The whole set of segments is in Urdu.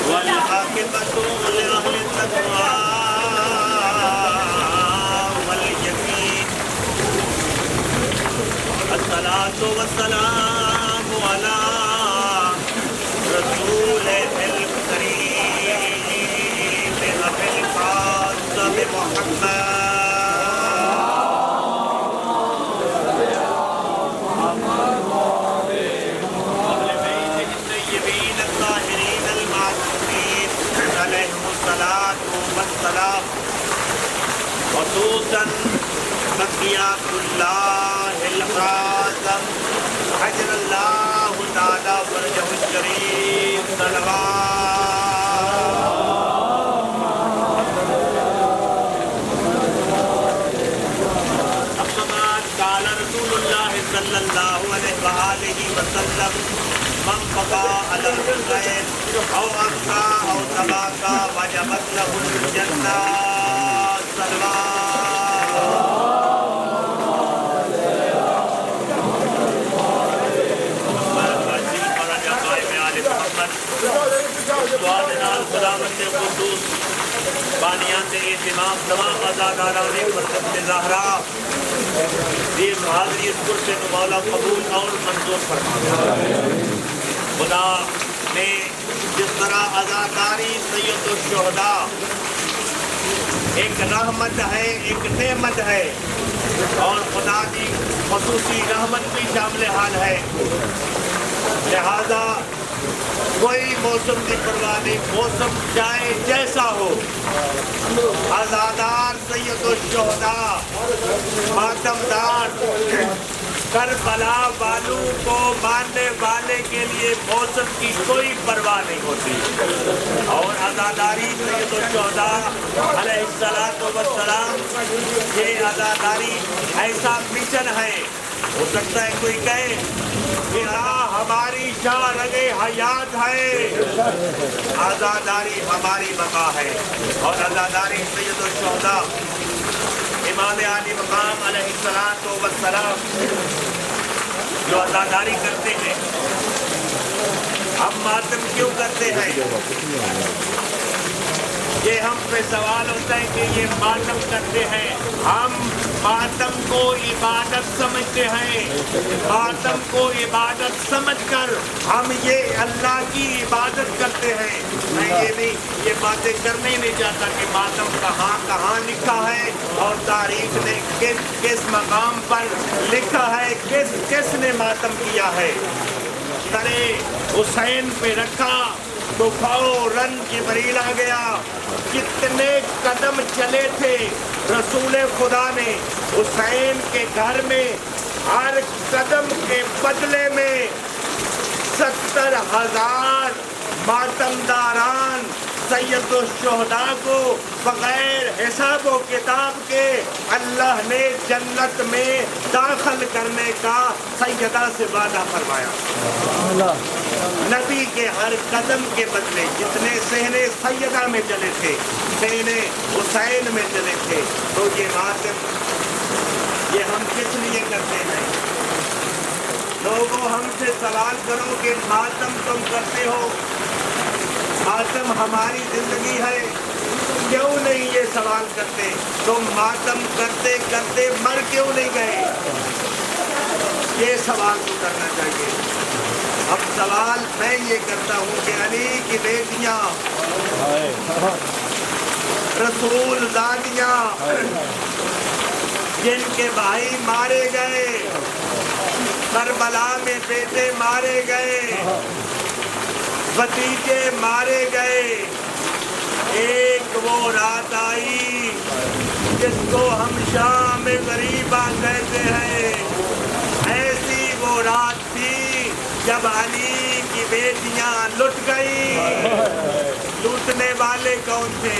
والعاقبة لأهل التقوى واليقين الصلاة والسلام على رسول الكريم أبي القاسم محمد والسلام خصوصاً بقيات الله العظم حجر الله تعالى فرجه الشريف أما قال رسول الله صلى الله عليه وآله وسلم من قضى على الغير أو أبقى أو تباكى وجبت له الجنة بانیان اہتمام تمام ازاداران فرصت ظاہرہ یہ حاضری اس پر سے مولا قبول اور منظور فرمایا خدا نے جس طرح ازاداری سید الشہداء ایک رحمت ہے ایک نعمت ہے اور خدا کی خصوصی رحمت بھی شامل حال ہے لہذا کوئی موسم کی پرواہ نہیں موسم چاہے جیسا ہو ازادار سید الشہداء ماتمدار کربلا والوں کو ماننے والے کے لیے موسم کی کوئی پرواہ نہیں ہوتی اور عزاداری سید الشہداء علیہ السلام یہ عزاداری ایسا مشن ہے ہو سکتا ہے کوئی کہے کہ ہماری شاہ رگے حیات ہے عزاداری ہماری بقا ہے اور عزاداری سید الشہداء امام عالی مقام علیہ السلام جو عزاداری کرتے ہیں ہم ماتم کیوں کرتے ہیں یہ ہم پہ سوال ہوتا ہے کہ یہ ماتم کرتے ہیں ہم ماتم کو عبادت سمجھتے ہیں ماتم کو عبادت سمجھ کر ہم یہ اللہ کی عبادت کرتے ہیں میں یہ نہیں یہ باتیں کرنے ہی نہیں چاہتا کہ ماتم کہاں کہاں لکھا ہے اور تاریخ نے کس مقام پر لکھا ہے کس نے ماتم کیا ہے سرے حسین پہ رکھا تو فوراً جبریل آ گیا کتنے قدم چلے تھے رسول خدا نے حسین کے گھر میں ہر قدم کے بدلے میں 70,000 ماتمداران سید الشہداء کو بغیر حساب و کتاب کے اللہ نے جنت میں داخل کرنے کا سیدہ سے وعدہ فرمایا نبی کے ہر قدم کے بدلے جتنے صحنے سیدہ میں چلے تھے صحنے حسین میں چلے تھے تو یہ ماتم یہ ہم کس لیے کرتے ہیں لوگوں ہم سے سوال کرو کہ ماتم تم کرتے ہو ماتم ہماری زندگی ہے کیوں نہیں یہ سوال کرتے تم ماتم کرتے کرتے مر کیوں نہیں گئے یہ سوال تو کرنا چاہیے اب سوال میں یہ کرتا ہوں کہ علی کی بیٹیاں رسول زادیاں جن کے بھائی مارے گئے کربلا میں بیٹے مارے گئے بھتیجے مارے گئے ایک وہ رات آئی جس کو ہم شام غریبہ کہتے ہیں ایسی وہ رات تھی جب علی کی بیٹیاں لٹ گئی لوٹنے والے کون تھے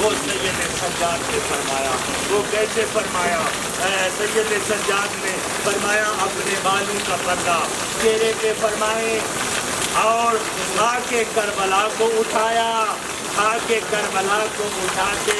وہ سید سجاد نے فرمایا. وہ کیسے فرمایا؟ سید سجاد نے فرمایا اپنے بالوں کا پردہ چہرے پہ فرمائے اور آ کے کربلا کو اٹھایا. آ کے کربلا کو اٹھا کے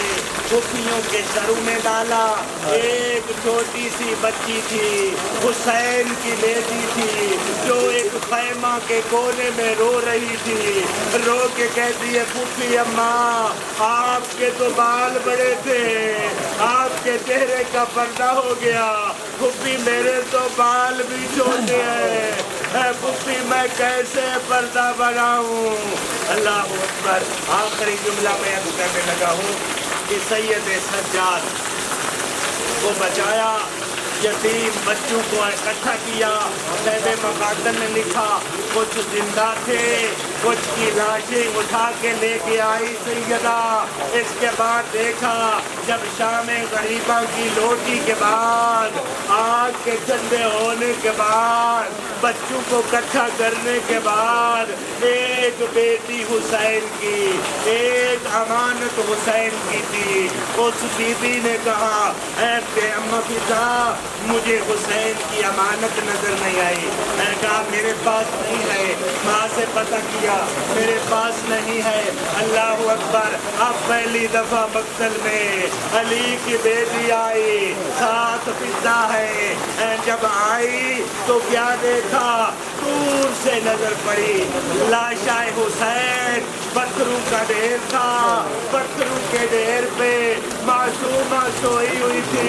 پھوپھیوں کے سروں میں ڈالا. ایک چھوٹی سی بچی تھی، حسین کی بیٹی تھی، جو ایک خیمہ کے کونے میں رو رہی تھی. رو کے کہتی ہے پھوپھی اماں آپ کے تو بال بڑے تھے، آپ کے چہرے کا پردہ ہو گیا. پھوپھی میرے تو بال بھی چھوٹے ہیں، پھوپھی میں کیسے پردہ بناؤں؟ اللہ اکبر. آخری جملہ بیان کرنے لگا ہوں کہ سید سجاد کو بچایا، یتیم بچوں کو اکٹھا کیا. صاحب مقادر نے لکھا کچھ زندہ تھے، کچھ کی لاشیں اٹھا کے لے کے آئی سیدہ. اس کے بعد دیکھا جب شام غریبہ کی لوٹی کے بعد، آگ کے ٹھنڈے ہونے کے بعد، بچوں کو اکٹھا کرنے کے بعد، ایک بیٹی حسین کی، ایک امانت حسین کی تھی. اس بی بی نے کہا اے اما پتا مجھے حسین کی امانت نظر نہیں آئی. میں نے کہا میرے پاس نہیں ہے. ماں سے پتہ کیا میرے پاس نہیں ہے. اللہ اکبر. اب پہلی دفعہ مقتل میں علی کی بیٹی آئی، ساتھ فضا ہے. جب آئی تو کیا دیکھا؟ دور سے نظر پڑی لاشائے حسین. پتھروں کا ڈھیر تھا، پتھروں کے ڈھیر پہ معصومہ سوئی ہوئی تھی.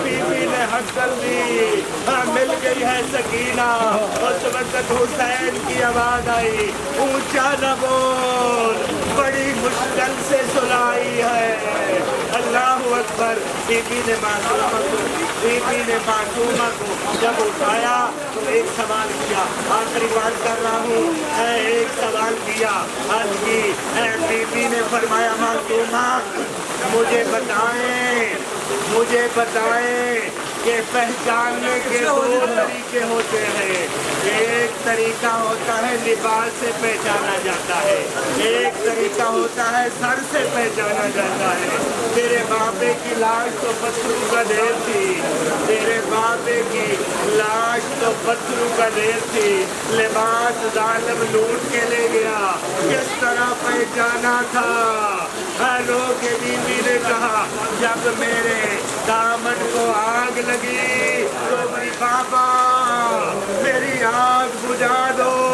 بی بی نے ہنس کر دی، مل گئی ہے سکینہ. اس وقت حسین کی آواز آئی اونچا نہ بول، بڑی مشکل سے سنائی ہے. اللہ اکبر. بی بی نے معصومہ کو جب اٹھایا تو ایک سوال کیا. آخری بات کر رہا ہوں. ایک سوال کیا آج کی. بی بی نے فرمایا معصومہ مجھے بتائیں کہ پہچاننے کے دو طریقے ہوتے ہیں. ایک طریقہ ہوتا ہے لباس سے پہچانا جاتا ہے، ایک طریقہ ہوتا ہے سر سے پہچانا جاتا ہے. تیرے بابے کی لاش تو پتھروں کا ڈھیر تھی، تیرے بابے کی لاش تو پتھروں کا ڈھیر تھی. لباس ظالم لوٹ کے لے گیا، کس طرح پہچانا تھا؟ رو کے بیوی نے کہا جب میرے دامن کو آگ لگی تو میری بابا میری آگ بجھا دو.